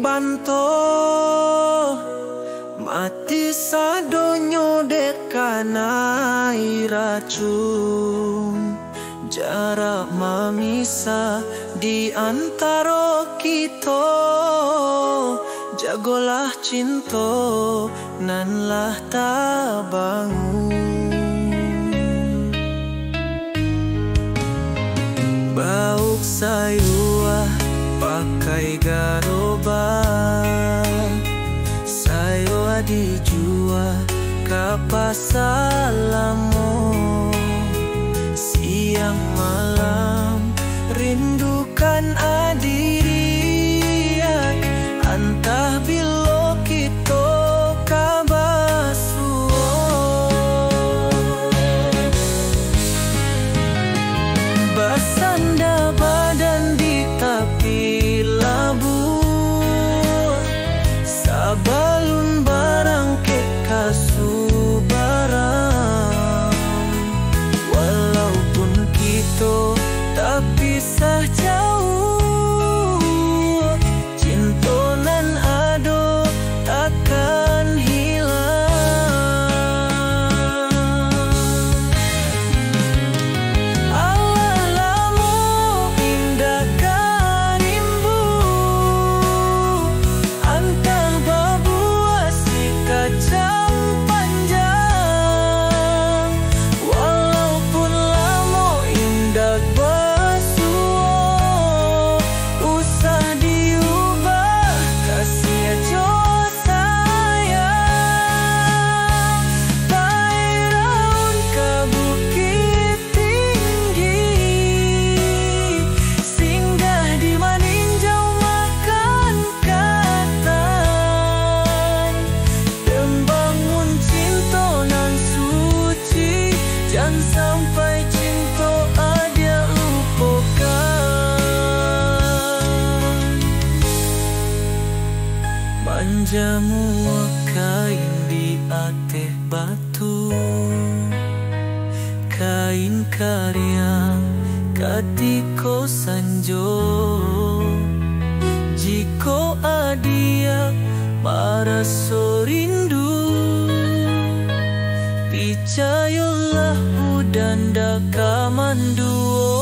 banto mati sadonyo dekanai racun. Jarak memisah di antara kita, jagolah cinta nanlah tak bangun. Bauk sayuah pakai garoba, sayuah dijual kapasalamu. Siang malam rindukan adiriak, antah bilo kita kabasuo. Basanda badan di tepi labu, sabalun barang ke kasu barang. Walaupun kita tak pisah jauh, cintonan ado takkan hilang. Allah lamu indah karimbu, antang babu asli kacang panjang. Walaupun lamu indah basuh, usah diubah kasih aja sayang. Tairaun ke bukit tinggi, singgah di maninjau makan katan, dan bangun cinta nan suci. Jangan sampai cinta ada lupakan. Manjamu kain di ateh batu, kain karya katiko sanjo. Jiko adia maraso rindu, picayolah udanda kamanduo.